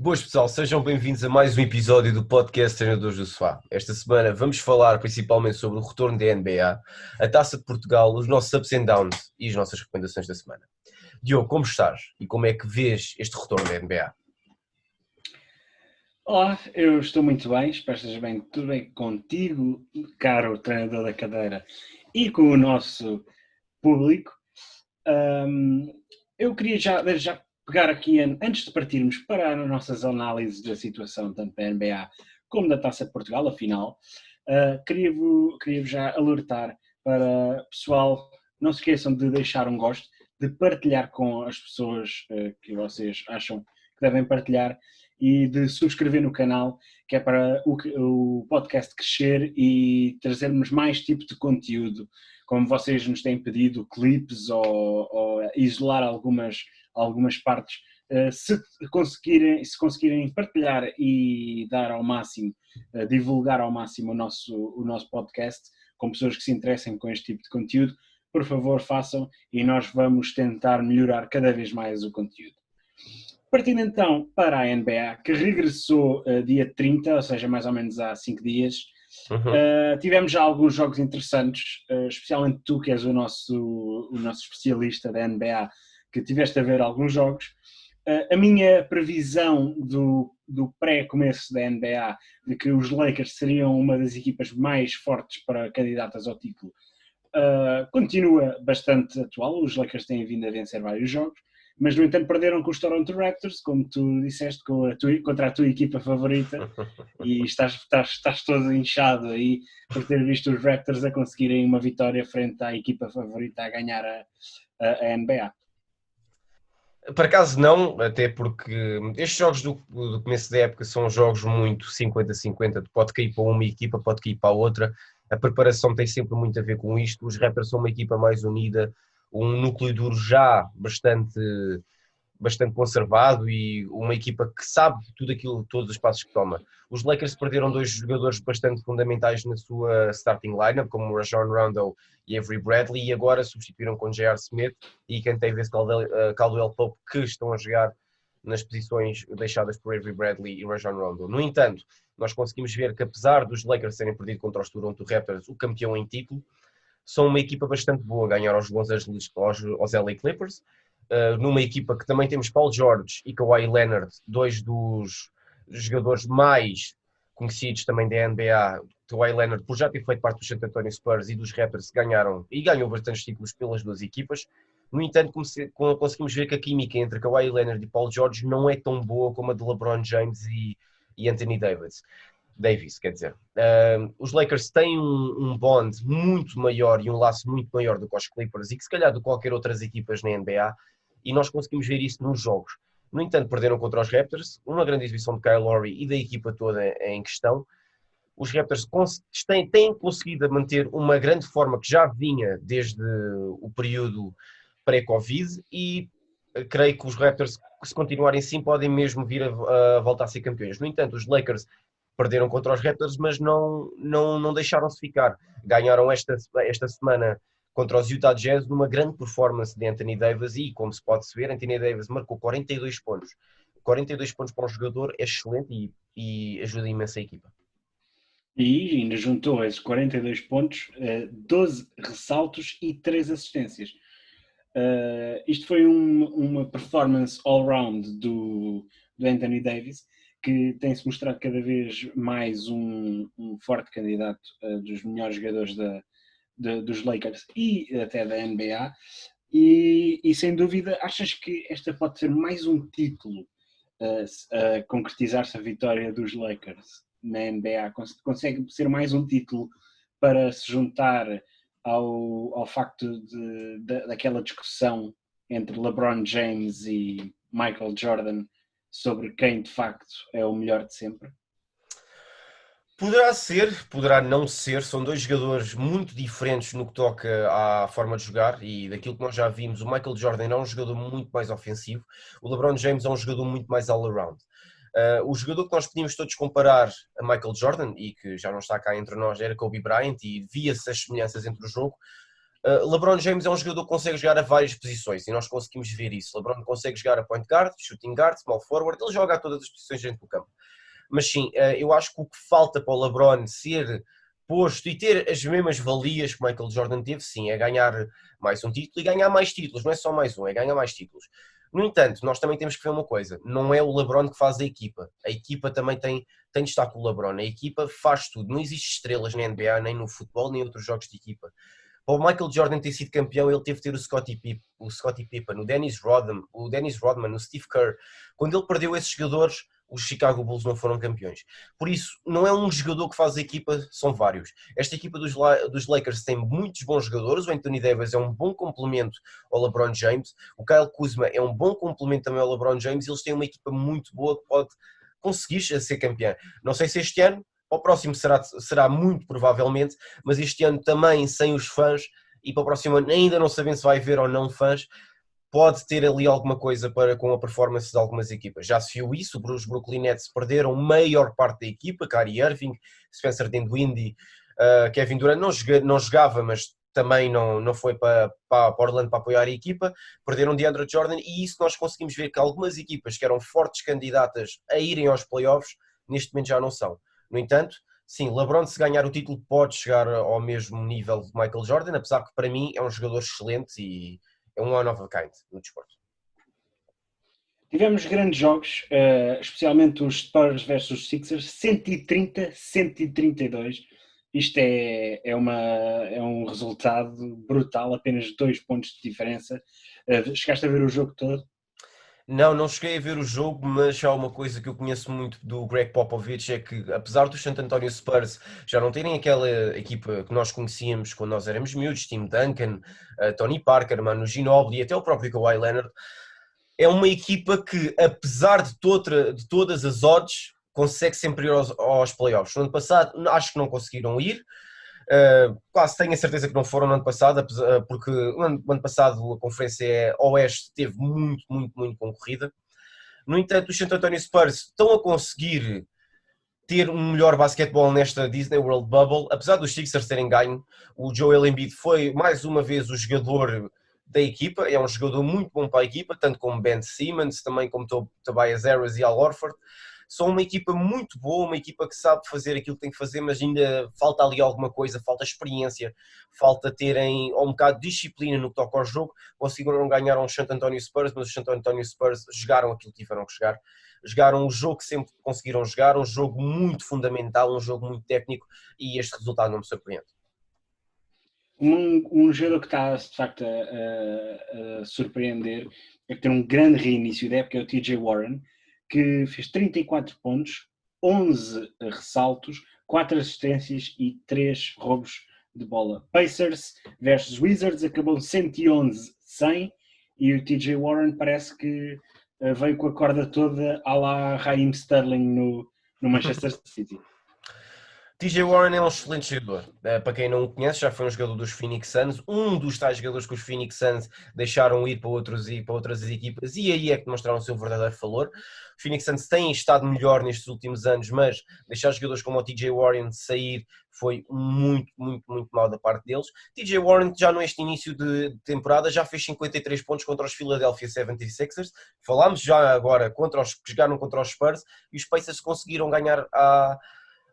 Boas pessoal, sejam bem-vindos a mais um episódio do podcast Treinadores do Sofá. Esta semana vamos falar principalmente sobre o retorno da NBA, a Taça de Portugal, os nossos ups and downs e as nossas recomendações da semana. Diogo, como estás e como é que vês este retorno da NBA? Olá, eu estou muito bem, espero que esteja bem, tudo bem contigo, caro treinador da cadeira, e com o nosso público. Eu queria já pegar aqui, antes de partirmos para as nossas análises da situação, tanto da NBA como da Taça de Portugal, afinal, queria-vos já alertar para, pessoal, não se esqueçam de deixar um gosto, de partilhar com as pessoas que vocês acham que devem partilhar, e de subscrever no canal, que é para o podcast crescer e trazermos mais tipo de conteúdo, como vocês nos têm pedido, clipes ou isolar algumas partes. Se conseguirem partilhar e dar ao máximo, divulgar ao máximo o nosso podcast com pessoas que se interessem com este tipo de conteúdo, por favor façam e nós vamos tentar melhorar cada vez mais o conteúdo. Partindo então para a NBA, que regressou dia 30, ou seja, mais ou menos há 5 dias, tivemos já alguns jogos interessantes, especialmente tu, que és o nosso especialista da NBA, que tiveste a ver alguns jogos. A minha previsão do pré-começo da NBA, de que os Lakers seriam uma das equipas mais fortes para candidatas ao título, continua bastante atual. Os Lakers têm vindo a vencer vários jogos, mas no entanto perderam com os Toronto Raptors, como tu disseste, contra a tua equipa favorita, e estás todo inchado aí por ter visto os Raptors a conseguirem uma vitória frente à equipa favorita a ganhar a NBA. Por acaso não, até porque estes jogos do começo da época são jogos muito 50-50, pode cair para uma equipa, pode cair para a outra, a preparação tem sempre muito a ver com isto, os Raptors são uma equipa mais unida, um núcleo duro já bastante conservado e uma equipa que sabe tudo aquilo, todos os passos que toma. Os Lakers perderam dois jogadores bastante fundamentais na sua starting lineup, como o Rajon Rondo e Avery Bradley, e agora substituíram com J.R. Smith e Kentavious Caldwell Pope, que estão a jogar nas posições deixadas por Avery Bradley e Rajon Rondo. No entanto, nós conseguimos ver que apesar dos Lakers terem perdido contra os Toronto Raptors, o campeão em título, são uma equipa bastante boa, ganhar aos Los Angeles, aos LA Clippers, numa equipa que também temos Paul George e Kawhi Leonard, dois dos jogadores mais conhecidos também da NBA. Kawhi Leonard, por já ter feito parte dos San Antonio Spurs e dos Raptors, ganhou bastantes títulos pelas duas equipas. No entanto, conseguimos ver que a química entre Kawhi Leonard e Paul George não é tão boa como a de LeBron James e Anthony Davis, quer dizer. Os Lakers têm um bond muito maior e um laço muito maior do que os Clippers e que se calhar de qualquer outras equipas na NBA, e nós conseguimos ver isso nos jogos. No entanto, perderam contra os Raptors, uma grande exibição de Kyle Lowry e da equipa toda em questão. Os Raptors têm conseguido manter uma grande forma que já vinha desde o período pré-Covid e creio que os Raptors, se continuarem assim, podem mesmo vir a voltar a ser campeões. No entanto, os Lakers perderam contra os Raptors, mas não deixaram-se ficar. Ganharam esta semana contra os Utah Jazz numa grande performance de Anthony Davis e, como se pode ver, Anthony Davis marcou 42 pontos. 42 pontos para um jogador é excelente e ajuda imenso a equipa. E ainda juntou a esses 42 pontos, 12 ressaltos e 3 assistências. Isto foi uma performance all-round do Anthony Davis, que tem-se mostrado cada vez mais um forte candidato dos melhores jogadores dos Lakers e até da NBA. E sem dúvida, achas que esta pode ser mais um título a concretizar-se a vitória dos Lakers na NBA? Consegue ser mais um título para se juntar ao facto daquela discussão entre LeBron James e Michael Jordan sobre quem de facto é o melhor de sempre? Poderá ser, poderá não ser, são dois jogadores muito diferentes no que toca à forma de jogar e daquilo que nós já vimos, o Michael Jordan é um jogador muito mais ofensivo, o LeBron James é um jogador muito mais all-around. O jogador que nós podíamos todos comparar a Michael Jordan, e que já não está cá entre nós, era Kobe Bryant, e via-se as semelhanças entre o jogo. LeBron James é um jogador que consegue jogar a várias posições e nós conseguimos ver isso. LeBron consegue jogar a point guard, shooting guard, small forward, ele joga a todas as posições dentro do campo. Mas sim, eu acho que o que falta para o LeBron ser posto e ter as mesmas valias que Michael Jordan teve, sim, é ganhar mais um título e ganhar mais títulos, não é só mais um, é ganhar mais títulos. No entanto, nós também temos que ver uma coisa, não é o LeBron que faz a equipa também tem de estar com o LeBron, a equipa faz tudo, não existe estrelas na NBA, nem no futebol, nem em outros jogos de equipa. Para o Michael Jordan ter sido campeão, ele teve de ter o Scottie Pippen, o Dennis Rodman, o Steve Kerr. Quando ele perdeu esses jogadores, os Chicago Bulls não foram campeões. Por isso, não é um jogador que faz a equipa, são vários. Esta equipa dos Lakers tem muitos bons jogadores, o Anthony Davis é um bom complemento ao LeBron James, o Kyle Kuzma é um bom complemento também ao LeBron James, e eles têm uma equipa muito boa que pode conseguir ser campeã. Não sei se este ano, para o próximo será muito provavelmente, mas este ano também sem os fãs, e para o próximo ano ainda não sabendo se vai haver ou não fãs, pode ter ali alguma coisa com a performance de algumas equipas. Já se viu isso, os Brooklyn Nets perderam a maior parte da equipa, Kyrie Irving, Spencer Dinwiddie, Kevin Durant não jogava, mas também não foi para Orlando para apoiar a equipa, perderam DeAndre Jordan, e isso nós conseguimos ver que algumas equipas que eram fortes candidatas a irem aos playoffs, neste momento já não são. No entanto, sim, LeBron, se ganhar o título, pode chegar ao mesmo nível de Michael Jordan, apesar que para mim é um jogador excelente e é um one of a kind no desporto. Tivemos grandes jogos, especialmente os Spurs versus Sixers, 130-132. Isto é um resultado brutal, apenas 2 pontos de diferença. Chegaste a ver o jogo todo? Não cheguei a ver o jogo, mas há uma coisa que eu conheço muito do Greg Popovich, é que apesar dos San Antonio Spurs já não terem aquela equipa que nós conhecíamos quando nós éramos miúdos, Tim Duncan, Tony Parker, Manu Ginobili e até o próprio Kawhi Leonard, é uma equipa que, apesar de todas as odds, consegue sempre ir aos playoffs. No ano passado acho que não conseguiram ir, quase tenho a certeza que não foram no ano passado, porque no ano passado a Conferência Oeste teve muito concorrida. No entanto, os San Antonio Spurs estão a conseguir ter um melhor basquetebol nesta Disney World Bubble, apesar dos Sixers terem ganho. O Joel Embiid foi mais uma vez o jogador da equipa, é um jogador muito bom para a equipa, tanto como Ben Simmons, também como Tobias Harris e Al Horford. São uma equipa muito boa, uma equipa que sabe fazer aquilo que tem que fazer, mas ainda falta ali alguma coisa, falta experiência, falta terem um bocado de disciplina no que toca ao jogo. Conseguiram ganhar aos San Antonio Spurs, mas os San Antonio Spurs jogaram aquilo que tiveram que jogar. Jogaram o jogo que sempre conseguiram jogar, um jogo muito fundamental, um jogo muito técnico, e este resultado não me surpreende. Um jogador que está de facto a surpreender é que tem um grande reinício da época, é o TJ Warren, que fez 34 pontos, 11 ressaltos, 4 assistências e 3 roubos de bola. Pacers versus Wizards acabou 111-100 e o TJ Warren parece que veio com a corda toda à la Raheem Sterling no Manchester City. TJ Warren é um excelente jogador. Para quem não o conhece, já foi um jogador dos Phoenix Suns, um dos tais jogadores que os Phoenix Suns deixaram ir para outras equipas, e aí é que mostraram o seu verdadeiro valor. Os Phoenix Suns têm estado melhor nestes últimos anos, mas deixar jogadores como o TJ Warren sair foi muito mal da parte deles. TJ Warren já neste início de temporada já fez 53 pontos contra os Philadelphia 76ers. Falámos já agora que jogaram contra os Spurs, e os Pacers conseguiram ganhar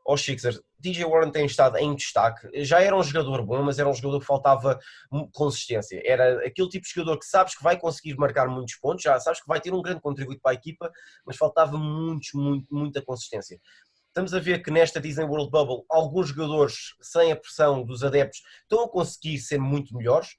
aos Sixers. TJ Warren tem estado em destaque, já era um jogador bom, mas era um jogador que faltava consistência, era aquele tipo de jogador que sabes que vai conseguir marcar muitos pontos, já sabes que vai ter um grande contributo para a equipa, mas faltava muita consistência. Estamos a ver que nesta Disney World Bubble alguns jogadores sem a pressão dos adeptos estão a conseguir ser muito melhores,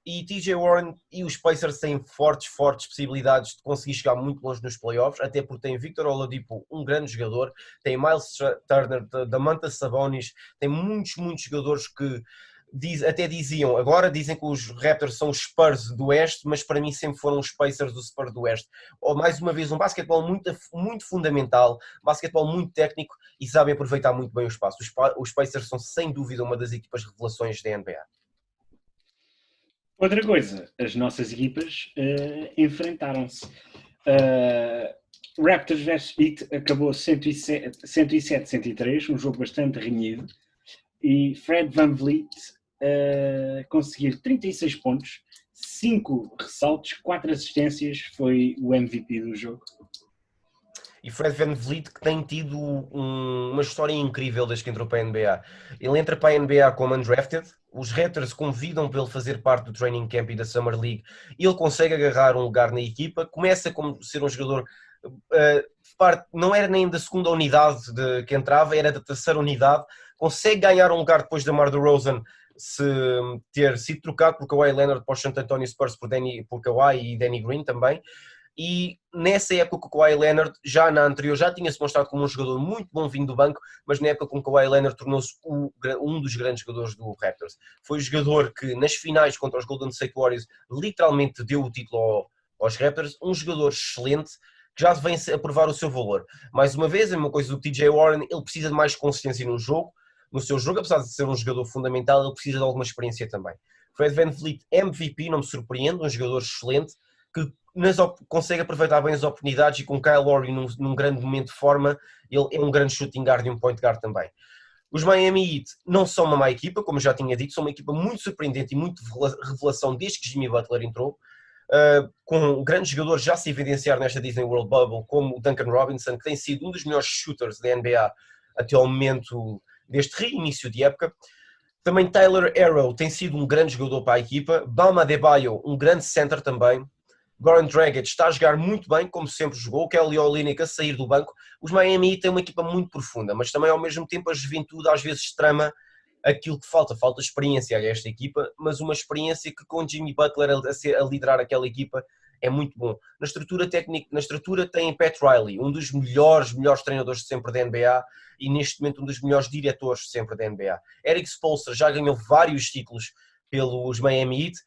e TJ Warren e os Pacers têm fortes possibilidades de conseguir chegar muito longe nos playoffs, até porque tem Victor Oladipo, um grande jogador, tem Miles Turner, Domantas Sabonis, tem muitos jogadores que até agora dizem que os Raptors são os Spurs do Oeste, mas para mim sempre foram os Pacers do Spurs do Oeste. Ou mais uma vez, um basquetebol muito fundamental, basquetebol muito técnico, e sabem aproveitar muito bem o espaço. Os Pacers são sem dúvida uma das equipas revelações da NBA. Outra coisa, as nossas equipas enfrentaram-se. Raptors vs Heat acabou 107-103, um jogo bastante renhido. E Fred VanVleet conseguir 36 pontos, 5 ressaltos, 4 assistências, foi o MVP do jogo. E Fred VanVleet, que tem tido uma história incrível desde que entrou para a NBA. Ele entra para a NBA como undrafted, os Raptors convidam para ele fazer parte do training camp e da Summer League, e ele consegue agarrar um lugar na equipa, começa como ser um jogador, não era nem da segunda unidade que entrava, era da terceira unidade, consegue ganhar um lugar depois da DeMar DeRozan se ter sido trocado por Kawhi Leonard para o San Antonio Spurs por Kawhi e Danny Green também. E nessa época com o Kawhi Leonard, já na anterior, já tinha-se mostrado como um jogador muito bom vindo do banco, mas na época com o Kawhi Leonard tornou-se um dos grandes jogadores do Raptors. Foi o jogador que nas finais contra os Golden State Warriors literalmente deu o título aos Raptors, um jogador excelente que já vem a provar o seu valor. Mais uma vez, a mesma coisa do TJ Warren, ele precisa de mais consistência no seu jogo, apesar de ser um jogador fundamental, ele precisa de alguma experiência também. Fred VanVleet, MVP, não me surpreende, um jogador excelente, que consegue aproveitar bem as oportunidades, e com Kyle Lowry num grande momento de forma, ele é um grande shooting guard e um point guard também. Os Miami Heat não são uma má equipa, como já tinha dito, são uma equipa muito surpreendente e muito revelação desde que Jimmy Butler entrou, com grandes jogadores já se evidenciar nesta Disney World Bubble, como o Duncan Robinson, que tem sido um dos melhores shooters da NBA até ao momento deste reinício de época. Também Tyler Herro tem sido um grande jogador para a equipa, Bam Adebayo, um grande center também, Goran Dragic está a jogar muito bem, como sempre jogou, Kelly Olynyk a sair do banco. Os Miami têm uma equipa muito profunda, mas também ao mesmo tempo a juventude às vezes trama aquilo que falta experiência a esta equipa, mas uma experiência que com Jimmy Butler a liderar aquela equipa é muito bom. Na estrutura técnica, na estrutura tem Pat Riley, um dos melhores treinadores de sempre da NBA e neste momento um dos melhores diretores de sempre da NBA. Erik Spoelstra já ganhou vários títulos pelos Miami Heat,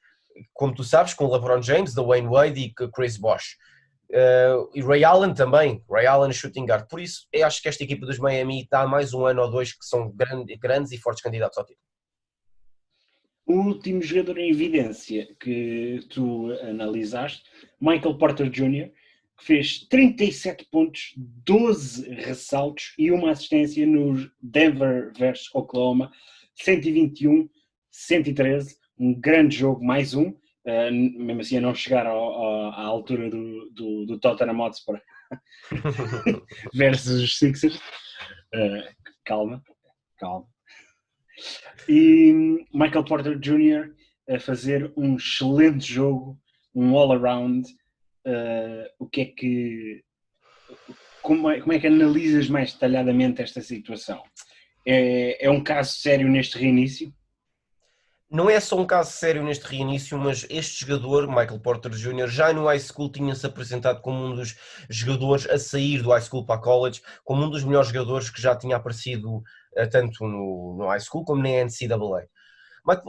como tu sabes, com LeBron James, Dwayne Wade e Chris Bosh. E Ray Allen também, Ray Allen shooting guard. Por isso, eu acho que esta equipa dos Miami está há mais um ano ou dois que são grandes e fortes candidatos ao título. O último jogador em evidência que tu analisaste, Michael Porter Jr., que fez 37 pontos, 12 ressaltos e uma assistência no Denver vs Oklahoma, 121-113, um grande jogo, mais um, mesmo assim a não chegar à altura do Tottenham Hotspur versus os Sixers. Calma. E Michael Porter Jr. a fazer um excelente jogo, um all-around. Como é que analisas mais detalhadamente esta situação? É um caso sério neste reinício? Não é só um caso sério neste reinício, mas este jogador, Michael Porter Jr., já no high school tinha-se apresentado como um dos jogadores a sair do high school para college, como um dos melhores jogadores que já tinha aparecido tanto no high school como na NCAA.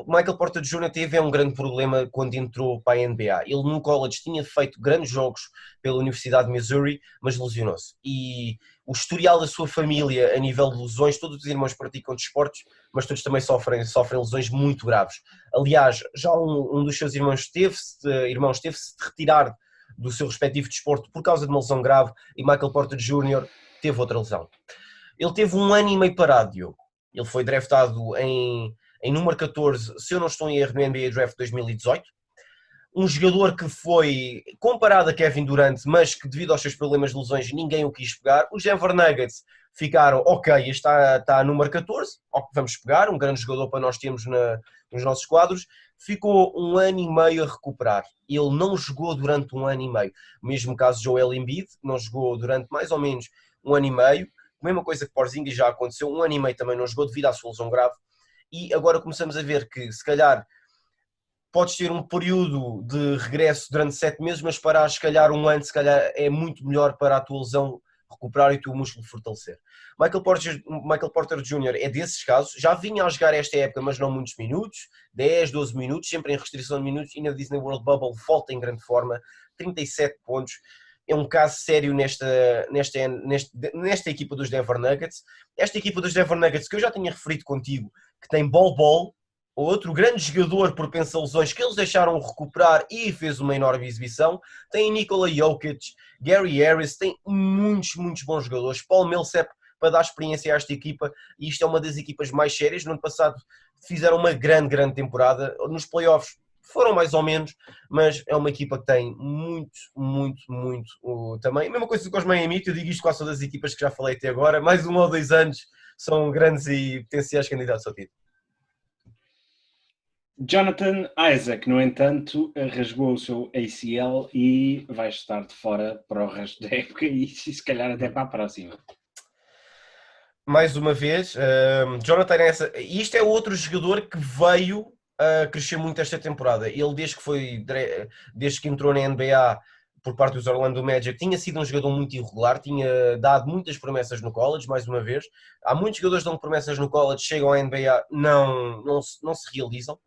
Michael Porter Jr. teve um grande problema quando entrou para a NBA. Ele no college tinha feito grandes jogos pela Universidade de Missouri, mas lesionou-se. E o historial da sua família a nível de lesões, todos os irmãos praticam desportos, mas todos também sofrem lesões muito graves. Aliás, já um dos seus irmãos teve-se de retirar do seu respectivo desporto por causa de uma lesão grave, e Michael Porter Jr. teve outra lesão. Ele teve 1 ano e meio parado, Diogo. Ele foi draftado em número 14, se eu não estou em erro, no NBA Draft 2018. Um jogador que foi comparado a Kevin Durant, mas que devido aos seus problemas de lesões ninguém o quis pegar. Os Denver Nuggets ficaram, ok, está a número 14, vamos pegar, um grande jogador para nós termos nos nossos quadros. Ficou 1 ano e meio a recuperar. Ele não jogou durante 1 ano e meio. O mesmo caso de Joel Embiid, não jogou durante mais ou menos 1 ano e meio. A mesma coisa que Porzingis já aconteceu, 1 ano e meio também não jogou devido à sua lesão grave. E agora começamos a ver que, se calhar, podes ter um período de regresso durante 7 meses, mas parar, se calhar, 1 ano, se calhar, é muito melhor para a tua lesão recuperar e o teu músculo fortalecer. Michael Porter Jr. é desses casos, já vinha a jogar esta época, mas não muitos minutos, 10, 12 minutos, sempre em restrição de minutos, e na Disney World Bubble volta em grande forma, 37 pontos. É um caso sério nesta equipa dos Denver Nuggets. Esta equipa dos Denver Nuggets, que eu já tinha referido contigo, que tem Bol, outro grande jogador propenso a lesões, que eles deixaram recuperar e fez uma enorme exibição. Tem Nikola Jokic, Gary Harris, tem muitos bons jogadores. Paul Millsap para dar experiência a esta equipa, e isto é uma das equipas mais sérias. No ano passado fizeram uma grande temporada, nos playoffs foram mais ou menos, mas é uma equipa que tem muito também. A mesma coisa que os Miami, eu digo isto quase todas as equipas que já falei até agora, mais 1 ou 2 anos são grandes e potenciais candidatos ao título. Jonathan Isaac, no entanto, rasgou o seu ACL e vai estar de fora para o resto da época e se calhar até para a próxima. Mais uma vez, Jonathan Isaac, isto é outro jogador que veio a crescer muito esta temporada. Ele, desde que entrou na NBA por parte dos Orlando Magic, tinha sido um jogador muito irregular, tinha dado muitas promessas no college, mais uma vez. Há muitos jogadores que dão promessas no college, chegam à NBA, não se realizam.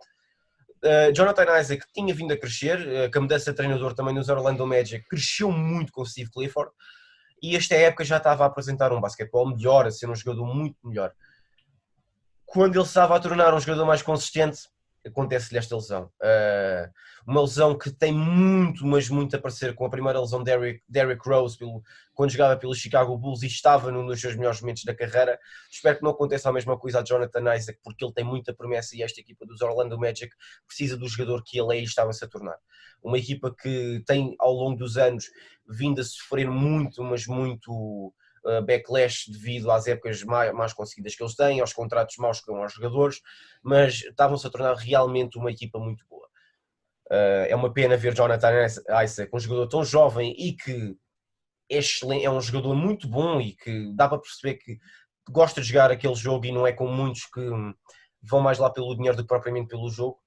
Jonathan Isaac tinha vindo a crescer, com a mudança de treinador também nos Orlando Magic, cresceu muito com Steve Clifford, e esta época já estava a apresentar um basquetebol melhor, a ser um jogador muito melhor. Quando ele estava a tornar um jogador mais consistente, acontece-lhe esta lesão. Uma lesão que tem muito a parecer com a primeira lesão de Derrick Rose, quando jogava pelo Chicago Bulls e estava num dos seus melhores momentos da carreira. Espero que não aconteça a mesma coisa a Jonathan Isaac, porque ele tem muita promessa e esta equipa dos Orlando Magic precisa do jogador que ele aí estava-se a tornar. Uma equipa que tem, ao longo dos anos, vindo a sofrer muito backlash devido às épocas mais conseguidas que eles têm, aos contratos maus que dão aos jogadores, mas estavam-se a tornar realmente uma equipa muito boa. É uma pena ver Jonathan Isaac, um jogador tão jovem e que é excelente, é um jogador muito bom e que dá para perceber que gosta de jogar aquele jogo e não é como muitos que vão mais lá pelo dinheiro do que propriamente pelo jogo.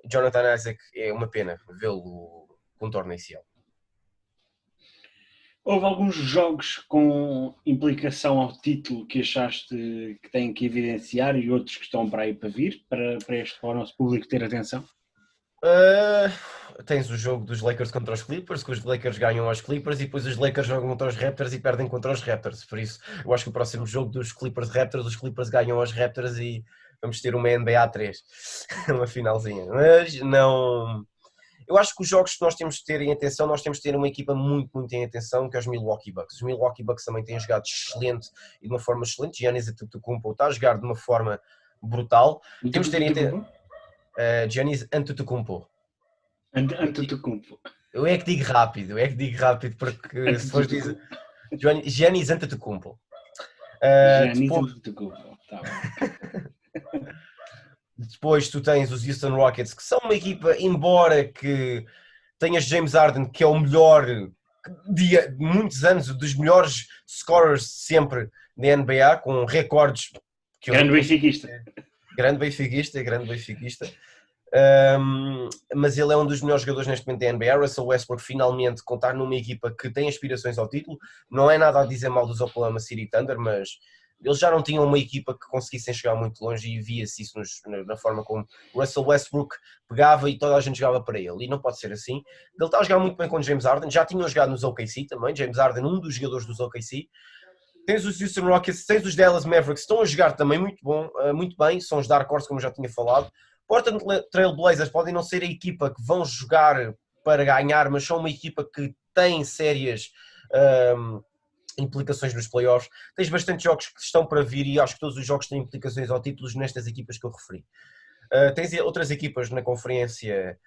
Jonathan Isaac é uma pena vê-lo com torneio. Houve alguns jogos com implicação ao título que achaste que têm que evidenciar e outros que estão para aí para vir, para o nosso público ter atenção? Tens o jogo dos Lakers contra os Clippers, que os Lakers ganham aos Clippers e depois os Lakers jogam contra os Raptors e perdem contra os Raptors. Por isso, eu acho que o próximo jogo dos Clippers-Raptors, os Clippers ganham aos Raptors e vamos ter uma NBA 3, uma finalzinha. Mas não... Eu acho que os jogos que nós temos de ter em atenção, nós temos de ter uma equipa muito em atenção, que é os Milwaukee Bucks. Os Milwaukee Bucks também têm jogado excelente e de uma forma excelente. Giannis Antetokounmpo está a jogar de uma forma brutal. Temos de ter em atenção... Giannis Antetokounmpo. Antetokounmpo. Eu é que digo rápido, porque se fores dizer... Giannis Antetokounmpo. Giannis Antetokounmpo, está bem. Depois tu tens os Houston Rockets, que são uma equipa, embora que tenhas James Harden, que é o melhor de muitos anos, dos melhores scorers sempre da NBA, com recordes... Grande benfiquista. Grande benfiquista. Mas ele é um dos melhores jogadores neste momento da NBA. Russell Westbrook finalmente contar numa equipa que tem aspirações ao título. Não é nada a dizer mal dos Oklahoma City Thunder, mas eles já não tinham uma equipa que conseguissem chegar muito longe e via-se isso na forma como Russell Westbrook pegava e toda a gente jogava para ele, e não pode ser assim. Ele está a jogar muito bem com James Harden, já tinham jogado nos OKC também, James Harden, um dos jogadores dos OKC. Tens os Houston Rockets, tens os Dallas Mavericks, estão a jogar também muito bem, são os Dark Horse, como já tinha falado. Portland Trail Blazers podem não ser a equipa que vão jogar para ganhar, mas são uma equipa que tem sérias implicações nos playoffs. Tens bastantes jogos que estão para vir e acho que todos os jogos têm implicações ao título nestas equipas que eu referi. Tens outras equipas na Conferência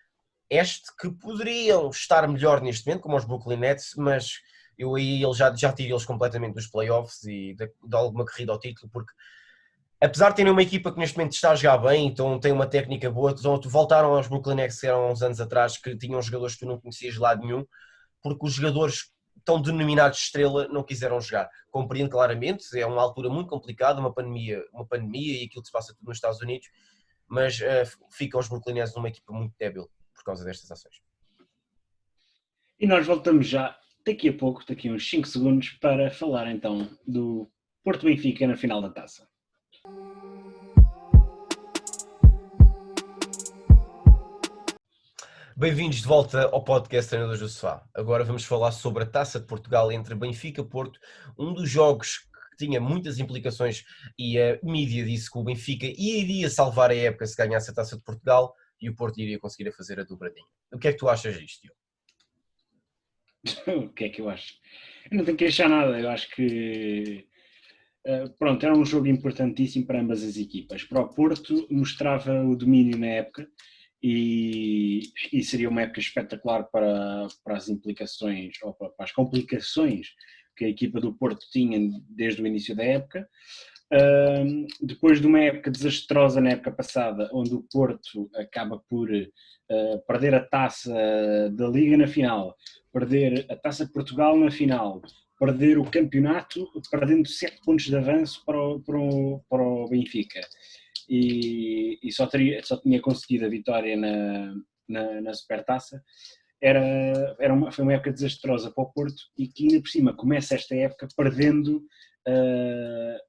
Este que poderiam estar melhor neste momento, como os Brooklyn Nets, mas eu aí já tirei eles completamente dos playoffs e de alguma corrida ao título, porque apesar de terem uma equipa que neste momento está a jogar bem, então tem uma técnica boa, voltaram aos Brooklyn Nets que eram há uns anos atrás, que tinham jogadores que tu não conhecias de lado nenhum, porque os jogadores tão denominados de estrela não quiseram jogar. Compreendo claramente, é uma altura muito complicada, uma pandemia e aquilo que se passa tudo nos Estados Unidos, mas ficam os Brooklyn Nets numa equipa muito débil por causa destas ações. E nós voltamos já daqui a pouco, daqui a uns 5 segundos, para falar então do Porto Benfica na final da Taça. Bem-vindos de volta ao podcast Treinadores do Sofá. Agora vamos falar sobre a Taça de Portugal entre Benfica e Porto, um dos jogos que tinha muitas implicações e a mídia disse que o Benfica iria salvar a época se ganhasse a Taça de Portugal e o Porto iria conseguir fazer a dobradinha. O que é que tu achas disto, Diogo? O que é que eu acho? Eu não tenho que achar nada, eu acho que pronto, era um jogo importantíssimo para ambas as equipas. Para o Porto mostrava o domínio na época e seria uma época espetacular para as implicações ou para as complicações que a equipa do Porto tinha desde o início da época. Depois de uma época desastrosa na época passada, onde o Porto acaba por perder a taça da Liga na final, perder a taça de Portugal na final, perder o campeonato, perdendo 7 pontos de avanço para o Benfica. E só tinha conseguido a vitória na Supertaça. Foi uma época desastrosa para o Porto e que ainda por cima começa esta época perdendo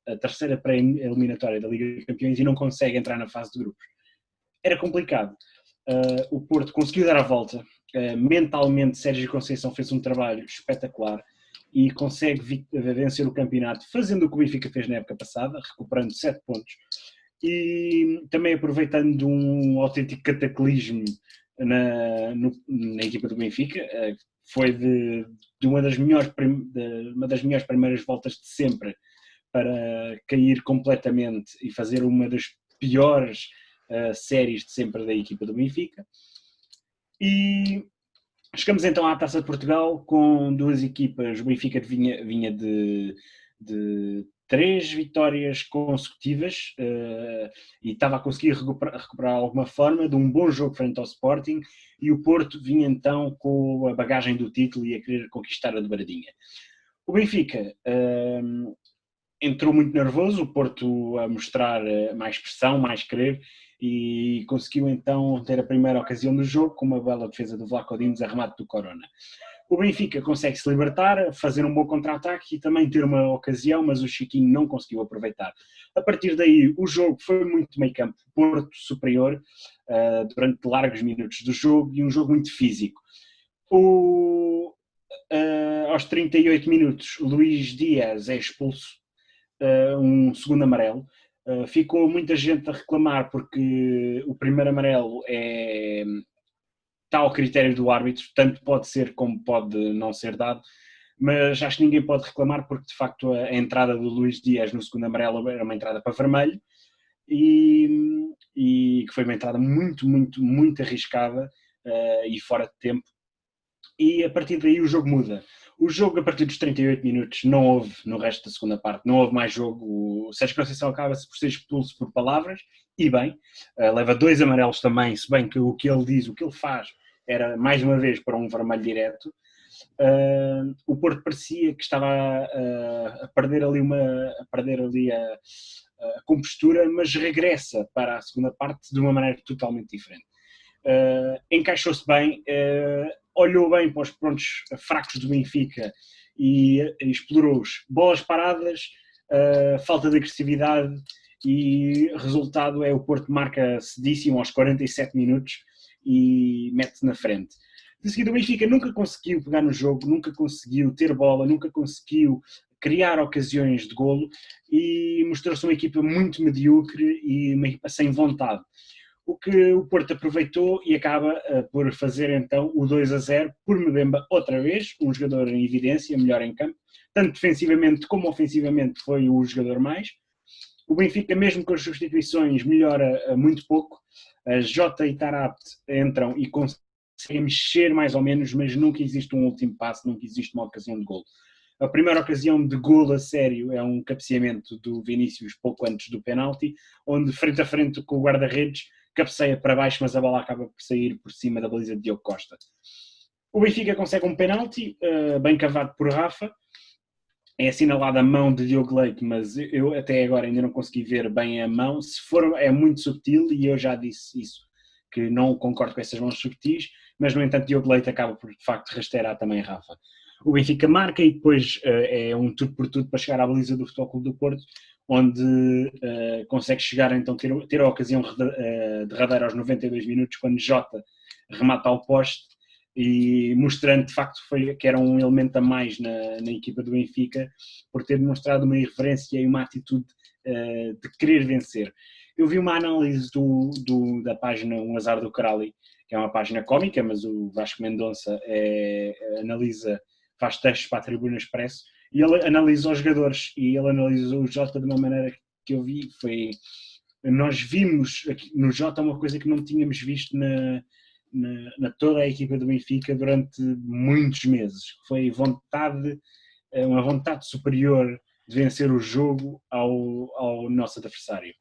a terceira pré-eliminatória da Liga dos Campeões e não consegue entrar na fase de grupos. Era complicado. O Porto conseguiu dar a volta. Mentalmente, Sérgio Conceição fez um trabalho espetacular e consegue vencer o campeonato, fazendo o que o Benfica fez na época passada, recuperando 7 pontos e também aproveitando um autêntico cataclismo na equipa do Benfica. Foi de uma das melhores primeiras voltas de sempre para cair completamente e fazer uma das piores séries de sempre da equipa do Benfica. E chegamos então à Taça de Portugal com duas equipas. O Benfica vinha de 3 vitórias consecutivas e estava a conseguir recuperar alguma forma de um bom jogo frente ao Sporting, e o Porto vinha então com a bagagem do título e a querer conquistar a dobradinha. O Benfica entrou muito nervoso, o Porto a mostrar mais pressão, mais querer, e conseguiu então ter a primeira ocasião do jogo com uma bela defesa do Vlaco Dimos a remate do Corona. O Benfica consegue se libertar, fazer um bom contra-ataque e também ter uma ocasião, mas o Chiquinho não conseguiu aproveitar. A partir daí, o jogo foi muito meio campo, Porto superior durante largos minutos do jogo e um jogo muito físico. Aos 38 minutos, Luís Dias é expulso, um segundo amarelo. Ficou muita gente a reclamar porque o primeiro amarelo está ao critério do árbitro, tanto pode ser como pode não ser dado, mas acho que ninguém pode reclamar porque de facto a entrada do Luís Dias no segundo amarelo era uma entrada para vermelho e que foi uma entrada muito, muito, muito arriscada e fora de tempo, e a partir daí o jogo muda. O jogo, a partir dos 38 minutos, não houve, no resto da segunda parte, não houve mais jogo. O Sérgio Conceição acaba-se por ser expulso por palavras, e bem, leva 2 amarelos também, se bem que o que ele diz, o que ele faz, era mais uma vez para um vermelho direto. O Porto parecia que estava a perder ali a compostura, mas regressa para a segunda parte de uma maneira totalmente diferente. Encaixou-se bem, olhou bem para os pontos fracos do Benfica e explorou-os. Bolas paradas, falta de agressividade, e resultado é o Porto marca cedíssimo aos 47 minutos e mete-se na frente. De seguida o Benfica nunca conseguiu pegar no jogo, nunca conseguiu ter bola, nunca conseguiu criar ocasiões de golo e mostrou-se uma equipa muito medíocre e uma equipa sem vontade. O que o Porto aproveitou e acaba por fazer então o 2-0 por Mbemba outra vez, um jogador em evidência, melhor em campo, tanto defensivamente como ofensivamente foi o jogador mais. O Benfica, mesmo com as substituições, melhora muito pouco. Jota e Tarapte entram e conseguem mexer mais ou menos, mas nunca existe um último passo, nunca existe uma ocasião de golo. A primeira ocasião de golo a sério é um cabeceamento do Vinícius pouco antes do penalti, onde frente a frente com o guarda-redes cabeceia para baixo, mas a bola acaba por sair por cima da baliza de Diogo Costa. O Benfica consegue um penalti, bem cavado por Rafa. É assinalada a mão de Diogo Leite, mas eu até agora ainda não consegui ver bem a mão. Se for, é muito subtil, e eu já disse isso, que não concordo com essas mãos subtis, mas no entanto Diogo Leite acaba por de facto rasteirar também Rafa. O Benfica marca e depois é um tudo por tudo para chegar à baliza do Futebol Clube do Porto, onde consegue chegar, então ter a ocasião derradeira aos 92 minutos, quando Jota remata ao poste, e mostrando de facto que era um elemento a mais na equipa do Benfica, por ter demonstrado uma irreverência e uma atitude de querer vencer. Eu vi uma análise da página Um Azar do Carali, que é uma página cómica, mas o Vasco Mendonça analisa, faz textos para a Tribuna Expresso, E ele analisou os jogadores e ele analisou o Jota de uma maneira que eu vi. Nós vimos aqui no Jota uma coisa que não tínhamos visto na toda a equipa do Benfica durante muitos meses. Foi uma vontade superior de vencer o jogo ao nosso adversário.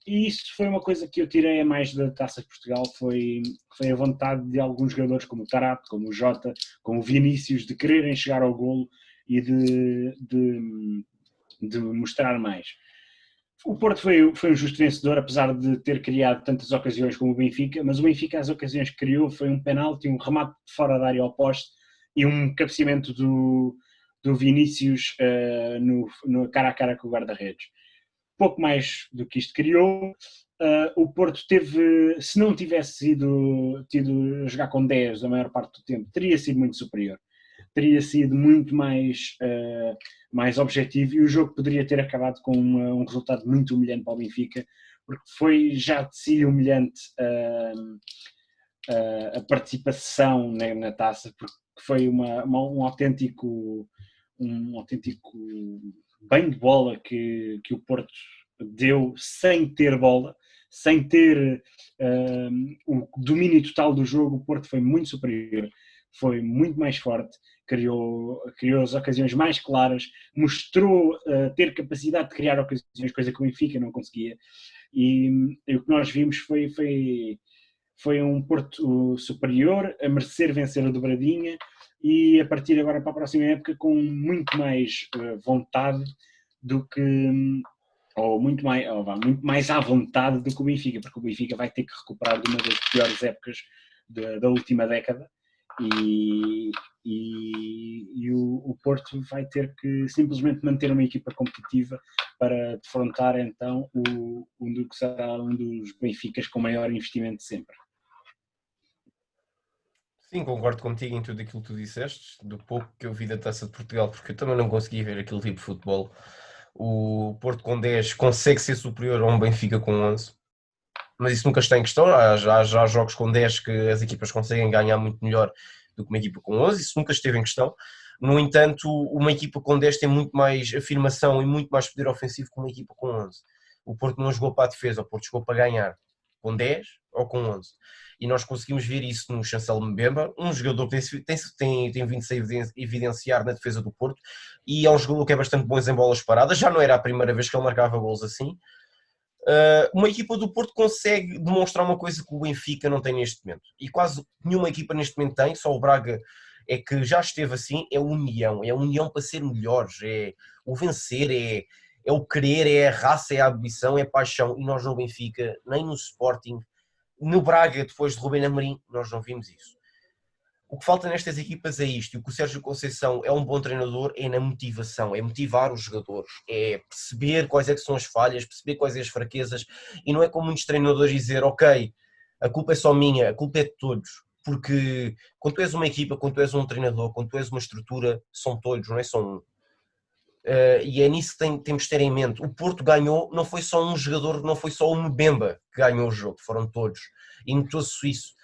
E isso foi uma coisa que eu tirei a mais da Taça de Portugal, foi a vontade de alguns jogadores como o Tarapte, como o Jota, como o Vinícius, de quererem chegar ao golo e de mostrar mais. O Porto foi um justo vencedor, apesar de ter criado tantas ocasiões como o Benfica, mas o Benfica, as ocasiões que criou, foi um penalti, um remate de fora da área ao poste e um cabeceamento do Vinícius no cara a cara com o guarda-redes. Pouco mais do que isto criou. O Porto teve, se não tivesse tido a jogar com 10 a maior parte do tempo, teria sido muito superior. Teria sido muito mais objetivo e o jogo poderia ter acabado com um resultado muito humilhante para o Benfica, porque foi já de si humilhante a participação na taça, porque foi um autêntico banho de bola que o Porto deu sem ter bola, sem ter o domínio total do jogo. O Porto foi muito superior, foi muito mais forte, criou as ocasiões mais claras, mostrou ter capacidade de criar ocasiões, coisa que o Benfica não conseguia, e o que nós vimos foi um Porto superior, a merecer vencer a dobradinha, e a partir agora para a próxima época com muito mais vontade do que, ou muito mais à vontade do que o Benfica, porque o Benfica vai ter que recuperar de uma das piores épocas da última década, e o Porto vai ter que simplesmente manter uma equipa competitiva para defrontar então o que será um dos Benficas com maior investimento sempre. Sim, concordo contigo em tudo aquilo que tu disseste, do pouco que eu vi da Taça de Portugal, porque eu também não consegui ver aquele tipo de futebol. O Porto com 10 consegue ser superior a um Benfica com 11, mas isso nunca está em questão. Já há jogos com 10 que as equipas conseguem ganhar muito melhor do que uma equipa com 11, isso nunca esteve em questão. No entanto, uma equipa com 10 tem muito mais afirmação e muito mais poder ofensivo que uma equipa com 11. O Porto não jogou para a defesa, o Porto jogou para ganhar, com 10 ou com 11. E nós conseguimos ver isso no Chancel Mbemba, um jogador que tem vindo-se a evidenciar na defesa do Porto, e é um jogador que é bastante bom em bolas paradas, já não era a primeira vez que ele marcava gols assim. Uma equipa do Porto consegue demonstrar uma coisa que o Benfica não tem neste momento, e quase nenhuma equipa neste momento tem, só o Braga é que já esteve assim, é a união para ser melhores, é o vencer, é o querer, é a raça, é a ambição, é a paixão, e nós no Benfica, nem no Sporting, no Braga, depois de Rubén Amorim, nós não vimos isso. O que falta nestas equipas é isto, e o que o Sérgio Conceição é um bom treinador é na motivação, é motivar os jogadores, é perceber quais é que são as falhas, perceber quais são as fraquezas, e não é como muitos treinadores dizer, ok, a culpa é só minha, a culpa é de todos, porque quando tu és uma equipa, quando tu és um treinador, quando tu és uma estrutura, são todos, não é só um. E é nisso que temos de ter em mente. O Porto ganhou, não foi só um jogador, não foi só o Mbemba que ganhou o jogo, foram todos. E notou-se isso.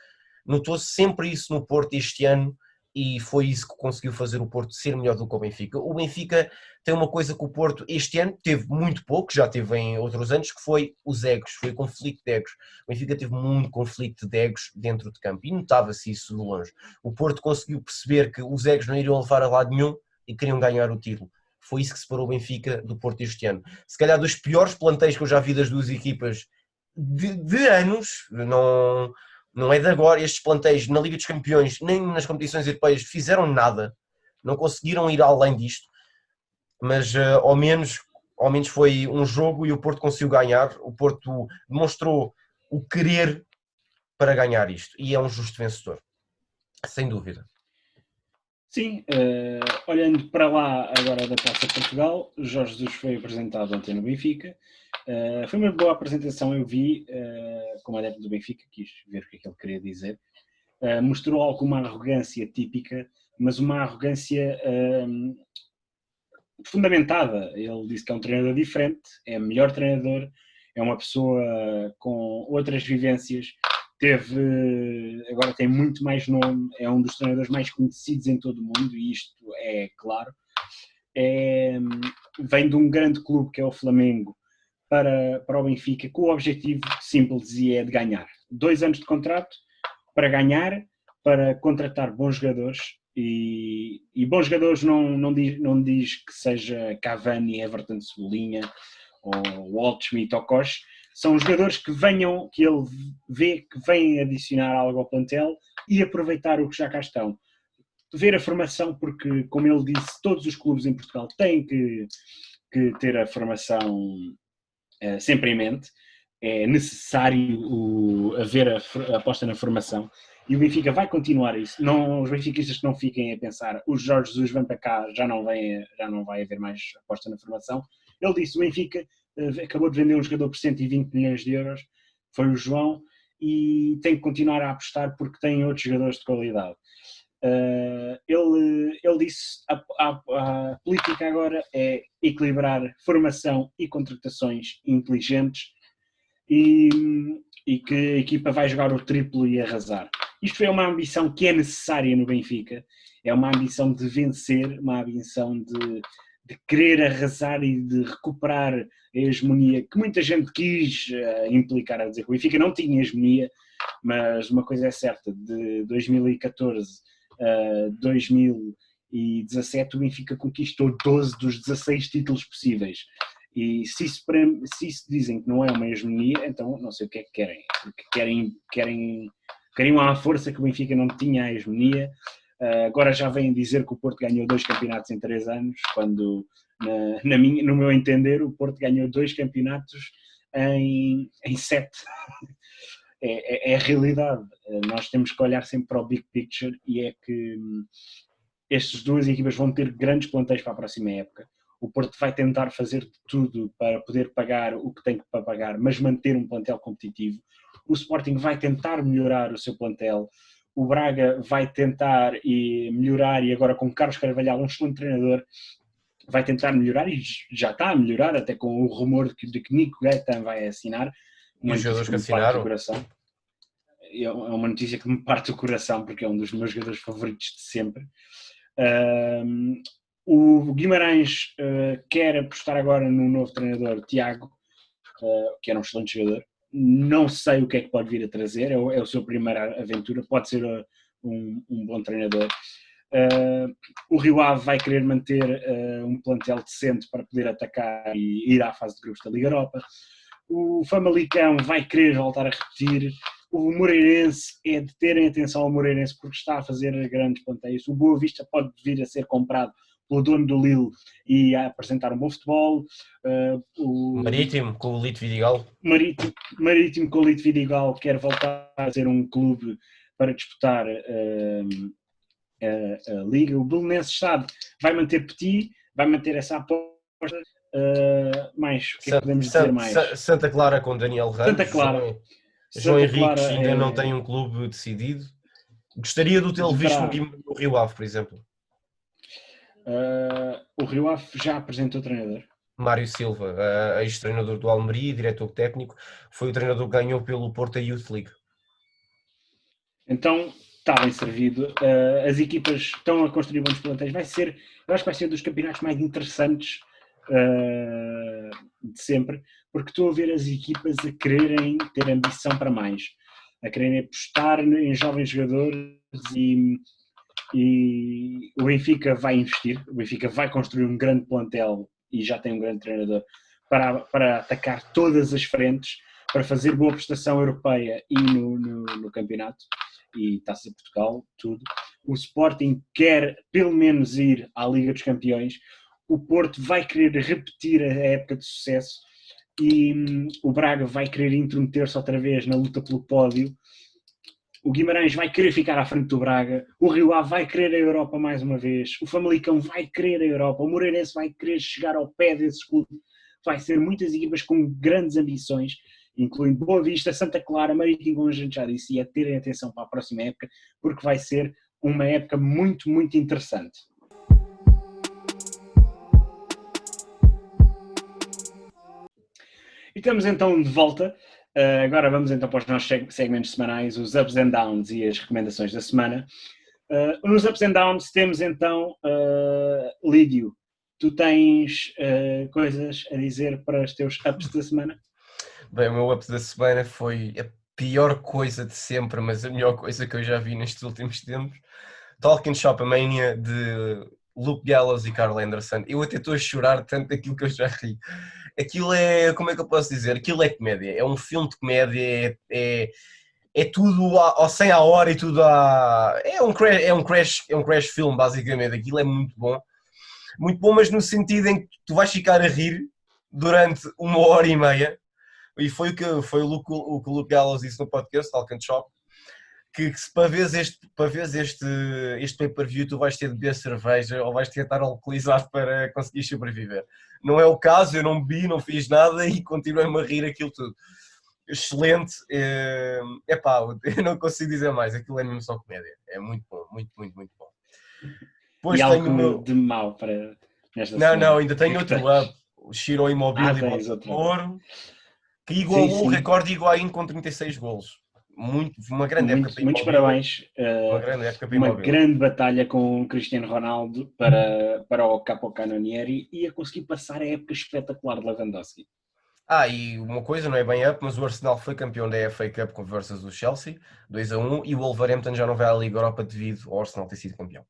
Notou-se sempre isso no Porto este ano, e foi isso que conseguiu fazer o Porto ser melhor do que o Benfica. O Benfica tem uma coisa que o Porto este ano teve muito pouco, já teve em outros anos, que foi os egos, foi o conflito de egos. O Benfica teve muito conflito de egos dentro de campo, e notava-se isso de longe. O Porto conseguiu perceber que os egos não iriam levar a lado nenhum e queriam ganhar o título. Foi isso que separou o Benfica do Porto este ano. Se calhar dos piores plantéis que eu já vi das duas equipas de anos, não é de agora. Estes plantéis na Liga dos Campeões, nem nas competições europeias, fizeram nada, não conseguiram ir além disto, mas ao menos foi um jogo e o Porto conseguiu ganhar. O Porto demonstrou o querer para ganhar isto, e é um justo vencedor, sem dúvida. Sim, olhando para lá agora da Taça de Portugal, Jorge Jesus foi apresentado ontem no Benfica. Foi uma boa apresentação, eu vi, como adepto do Benfica, quis ver o que é que ele queria dizer. Mostrou alguma arrogância típica, mas uma arrogância fundamentada. Ele disse que é um treinador diferente, é o melhor treinador, é uma pessoa com outras vivências, agora tem muito mais nome, é um dos treinadores mais conhecidos em todo o mundo, e isto é claro. vem de um grande clube que é o Flamengo para o Benfica com o objetivo simples e é de ganhar. 2 anos de contrato para ganhar, para contratar bons jogadores e bons jogadores não diz que seja Cavani, Everton, Cebolinha ou Waldschmidt ou Koch, são jogadores que ele vê que vêm adicionar algo ao plantel e aproveitar o que já cá estão. Ver a formação, porque, como ele disse, todos os clubes em Portugal têm que ter a formação sempre em mente. É necessário haver a aposta na formação e o Benfica vai continuar isso. Não, os benfiquistas que não fiquem a pensar o Jorge Jesus vem para cá, já não vai haver mais aposta na formação. Ele disse, o Benfica acabou de vender um jogador por 120 milhões de euros, foi o João, e tem que continuar a apostar porque tem outros jogadores de qualidade. Ele disse a política agora é equilibrar formação e contratações inteligentes e que a equipa vai jogar o triplo e arrasar. Isto é uma ambição que é necessária no Benfica, é uma ambição de vencer, uma ambição de querer arrasar e de recuperar a hegemonia que muita gente quis implicar a dizer que o Benfica não tinha hegemonia, mas uma coisa é certa, de 2014 a 2017 o Benfica conquistou 12 dos 16 títulos possíveis. E se isso dizem que não é uma hegemonia, então não sei o que é que querem. Porque queriam à força que o Benfica não tinha a hegemonia. Agora já vêm dizer que o Porto ganhou 2 campeonatos em 3 anos, quando, no meu entender, o Porto ganhou 2 campeonatos em 7. É a realidade. Nós temos que olhar sempre para o big picture e é que estas 2 equipas vão ter grandes plantéis para a próxima época. O Porto vai tentar fazer de tudo para poder pagar o que tem que pagar, mas manter um plantel competitivo. O Sporting vai tentar melhorar o seu plantel. O Braga vai tentar melhorar, e agora com Carlos Carvalhal, um excelente treinador, vai tentar melhorar e já está a melhorar, até com o rumor de que Nico Gaetan vai assinar. E os jogadores que assinaram? É uma notícia que me parte o coração, porque é um dos meus jogadores favoritos de sempre. O Guimarães quer apostar agora no novo treinador, Tiago, que era um excelente jogador. Não sei o que é que pode vir a trazer, é o seu primeira aventura, pode ser um bom treinador. O Rio Ave vai querer manter um plantel decente para poder atacar e ir à fase de grupos da Liga Europa. O Famalicão vai querer voltar a repetir. O Moreirense é de terem atenção ao Moreirense porque está a fazer grandes planteios. O Boa Vista pode vir a ser comprado pelo dono do Lille e a apresentar um bom futebol. O Marítimo com o Lito Vidigal. Marítimo com o Lito Vidigal quer voltar a ser um clube para disputar a Liga. O Belenenses Estado vai manter Petit, vai manter essa aposta. Mais, o que é que podemos dizer mais? Santa Clara com Daniel Ramos. Santa Clara. João Henriques ainda não tem um clube decidido. Gostaria de o tê-lo visto no Rio Ave, por exemplo. O Rio Ave já apresentou o treinador. Mário Silva, ex-treinador do Almeria, diretor técnico, foi o treinador que ganhou pelo Porto a Youth League. Então, está bem servido. As equipas estão a construir bons plantéis. Eu acho que vai ser dos campeonatos mais interessantes de sempre, porque estou a ver as equipas a quererem ter ambição para mais, a quererem apostar em jovens jogadores e o Benfica vai investir, o Benfica vai construir um grande plantel e já tem um grande treinador para atacar todas as frentes, para fazer boa prestação europeia e no campeonato e Taça de Portugal, tudo. O Sporting quer pelo menos ir à Liga dos Campeões. O Porto vai querer repetir a época de sucesso e o Braga vai querer intrometer-se outra vez na luta pelo pódio. O Guimarães vai querer ficar à frente do Braga. O Rio Ave vai querer a Europa mais uma vez. O Famalicão vai querer a Europa. O Moreirense vai querer chegar ao pé desses clubes. Vai ser muitas equipas com grandes ambições, incluindo Boa Vista, Santa Clara, Marítimo, como a gente já disse, e a terem atenção para a próxima época, porque vai ser uma época muito, muito interessante. E estamos então de volta. Agora vamos então para os nossos segmentos semanais, os ups and downs e as recomendações da semana. Nos ups and downs temos então Lídio, tu tens coisas a dizer para os teus ups da semana? Bem, o meu up da semana foi a pior coisa de sempre, mas a melhor coisa que eu já vi nestes últimos tempos. Talking Shop a Mania de Luke Gallows e Carl Anderson. Eu até estou a chorar tanto daquilo que eu já ri. Aquilo é, como é que eu posso dizer? Aquilo é comédia. É um filme de comédia, é tudo ao 100 à hora e tudo a... É um crash film, basicamente. Aquilo é muito bom, mas no sentido em que tu vais ficar a rir durante 1 hora e meia. E foi o que o Luke Gallows disse no podcast, Talk and Shop, que se para veres este pay-per-view tu vais ter de beber cerveja ou vais ter de estar alcoolizado para conseguir sobreviver. Não é o caso, eu não bebi, não fiz nada e continuei-me a rir aquilo tudo. Excelente, epá, eu não consigo dizer mais, aquilo é mesmo só comédia, é muito bom, muito, muito, muito bom. E Depois tenho o algo meu... de mau para nesta Não, semana? ainda O que é tenho que outro tens? up, o Shiro Immobile e Tens Bola de outra. Ouro, que Sim, igualou o sim. recorde de Higuaín com 36 golos. Uma grande época para Muitos Immobile. parabéns. Uma grande época para Uma Immobile. grande batalha com o Cristiano Ronaldo para o Capo Canonieri e a conseguir passar a época espetacular de Lewandowski. E uma coisa, não é bem up, mas o Arsenal foi campeão da FA Cup com versus o Chelsea, 2-1, e o Wolverhampton já não vai à Liga Europa devido ao Arsenal ter sido campeão.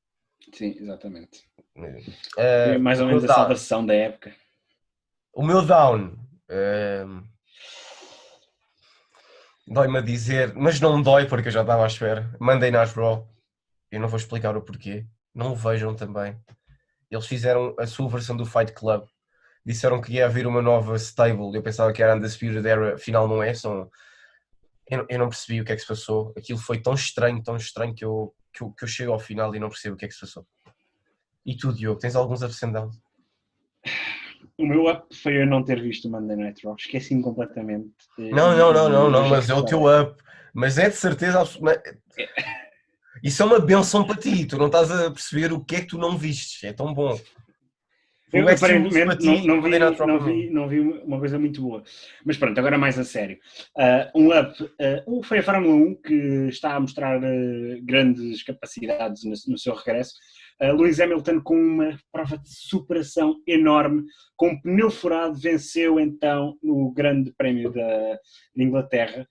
Sim, exatamente. Foi Uh, mais ou o, meu menos a down, salvação da época. o meu down, dói-me a dizer, mas não me dói porque eu já estava à espera. Monday Night Raw, eu não vou explicar o porquê, não o vejam também. Eles fizeram a sua versão do Fight Club, disseram que ia haver uma nova stable, eu pensava que era Undisputed Era, afinal não é, eu não percebi o que é que se passou, aquilo foi tão estranho que eu chego ao final e não percebo o que é que se passou. E tu, Diogo, tens alguns ups and downs? O meu up foi eu não ter visto o Monday Night Raw. Esqueci-me completamente. Não, Hoje é mas que é o teu reparei. up. Mas é de certeza absoluta. Isso é uma benção para ti. Tu não estás a perceber o que é que tu não vistes. É tão bom. Foi Eu um Extreme Rules para aparentemente ti e o Monday Night Raw para mim. não vi uma coisa muito boa. Mas pronto, agora mais a sério. Um up foi a Fórmula 1 que está a mostrar grandes capacidades no seu regresso. Lewis Hamilton com uma prova de superação enorme, com um pneu furado, venceu então o Grande Prémio da Inglaterra.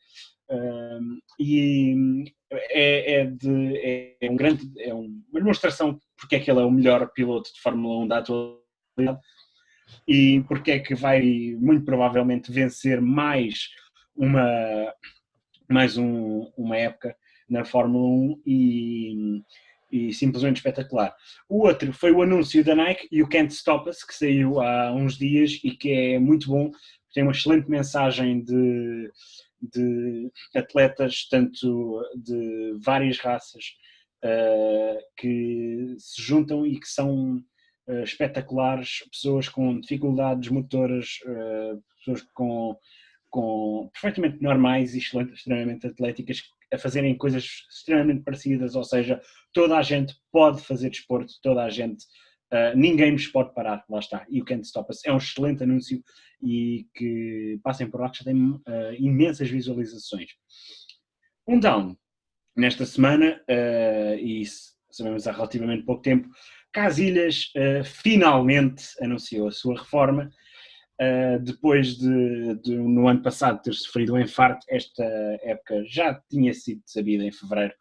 E uma demonstração porque é que ele é o melhor piloto de Fórmula 1 da atualidade e porque é que vai muito provavelmente vencer uma época na Fórmula 1 e simplesmente espetacular. O outro foi o anúncio da Nike, You Can't Stop Us, que saiu há uns dias e que é muito bom, tem uma excelente mensagem de atletas, tanto de várias raças, que se juntam e que são espetaculares, pessoas com dificuldades motoras, pessoas com perfeitamente normais e extremamente atléticas a fazerem coisas extremamente parecidas, ou seja, toda a gente pode fazer desporto, toda a gente, ninguém nos pode parar, lá está, You Can't Stop Us. É um excelente anúncio e que passem por lá que já tem imensas visualizações. Um down, nesta semana, e sabemos há relativamente pouco tempo, Casillas finalmente anunciou a sua reforma. Depois de no ano passado ter sofrido um infarto, esta época já tinha sido sabida em fevereiro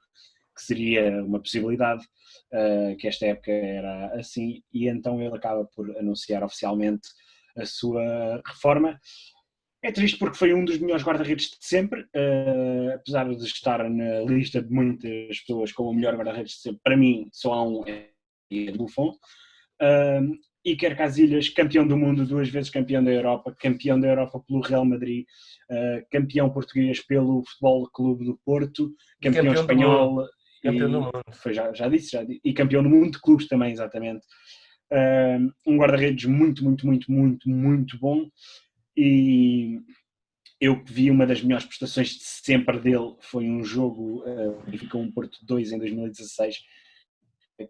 que seria uma possibilidade, que esta época era assim, e então ele acaba por anunciar oficialmente a sua reforma. É triste porque foi um dos melhores guarda-redes de sempre, apesar de estar na lista de muitas pessoas como o melhor guarda-redes de sempre, para mim só há um, é Buffon. Iker Casillas, campeão do mundo, 2 vezes campeão da Europa pelo Real Madrid, campeão português pelo Futebol Clube do Porto, E campeão campeão do mundo. espanhol, Campeão do mundo. já disse, e campeão do mundo de clubes também, exatamente. Um guarda-redes muito, muito, muito, muito, muito bom, e eu vi uma das melhores prestações de sempre dele, foi um jogo, ficou um Porto 2 em 2016,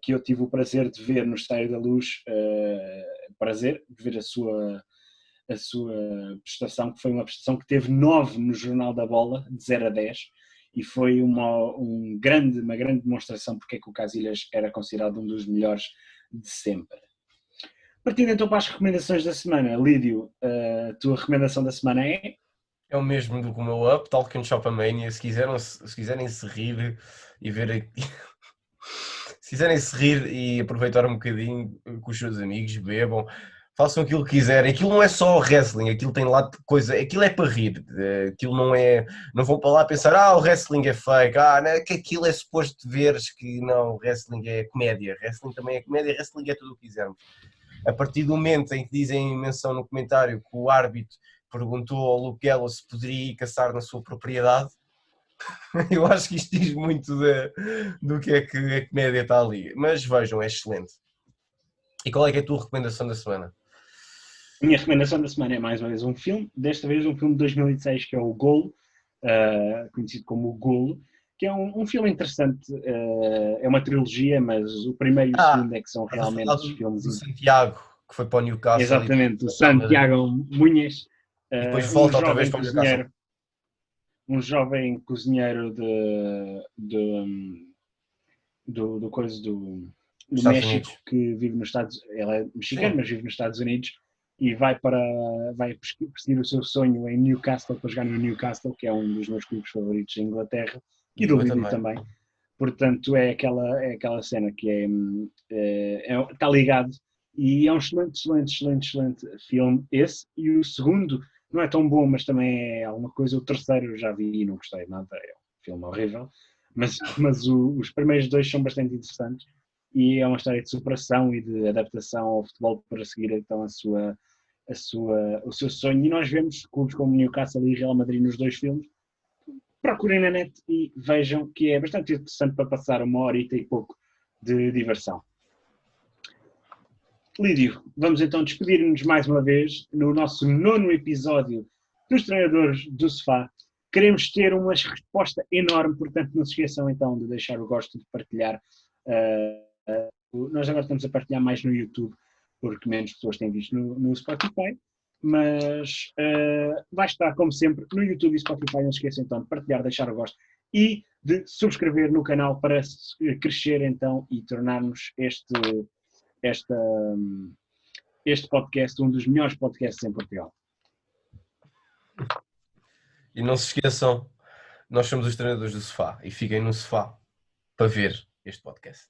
que eu tive o prazer de ver no Estádio da Luz, prazer de ver a sua prestação, que foi uma prestação que teve 9 no Jornal da Bola, de 0 a 10, e foi uma grande demonstração porque é que o Casillas era considerado um dos melhores de sempre. Partindo então para as recomendações da semana, Lídio, a tua recomendação da semana é? É o mesmo do que o meu Up, tal que um Shopamania. Se quiserem se rir e ver aqui. Se quiserem se rir e aproveitar um bocadinho com os seus amigos, bebam, façam aquilo que quiserem. Aquilo não é só wrestling, aquilo tem lá de coisa, aquilo é para rir. Aquilo não é. Não vão para lá pensar, o wrestling é fake, não, que aquilo é suposto veres que não, wrestling é comédia. Wrestling também é comédia, wrestling é tudo o que quisermos. A partir do momento em que dizem menção no comentário que o árbitro perguntou ao Luke Gallows se poderia ir caçar na sua propriedade, eu acho que isto diz muito do que é que a comédia está ali. Mas vejam, é excelente. E qual é que é a tua recomendação da semana? A minha recomendação da semana é mais uma vez um filme, desta vez um filme de 2006 que é o Golo, conhecido como o Golo, que é um filme interessante, é uma trilogia, mas o primeiro e o segundo é que são Estás a realmente falar os filmes. do Santiago, que foi para o Newcastle Exatamente, o Real Madrid, Santiago Munhas, e depois um volta outra vez jovem para o Newcastle. cozinheiro, um jovem cozinheiro do coisa do Estados México Unidos. que vive nos Estados, ele é mexicano, Sim, mas vive nos Estados Unidos e vai perseguir o seu sonho em Newcastle para jogar no Newcastle, que é um dos meus clubes favoritos em Inglaterra e e do eu Lídio também. também. Portanto, é aquela cena que está ligado e é um excelente filme esse. E o segundo não é tão bom, mas também é alguma coisa. O terceiro eu já vi e não gostei nada, é um filme horrível. Mas os primeiros dois são bastante interessantes e é uma história de superação e de adaptação ao futebol para seguir então o seu sonho. E nós vemos clubes como Newcastle e Real Madrid nos dois filmes. Procurem na net e vejam que é bastante interessante para passar uma horita e pouco de diversão. Lídio, vamos então despedir-nos mais uma vez no nosso 9º episódio dos Treinadores do Sofá. Queremos ter uma resposta enorme, portanto não se esqueçam então de deixar o gosto de partilhar. Nós agora estamos a partilhar mais no YouTube, porque menos pessoas têm visto no Spotify, mas vai estar, como sempre, no YouTube e Spotify. Não se esqueçam então de partilhar, deixar o gosto e de subscrever no canal para crescer então e tornarmos esta, este podcast um dos melhores podcasts em Portugal. E não se esqueçam, nós somos os treinadores do sofá e fiquem no sofá para ver este podcast.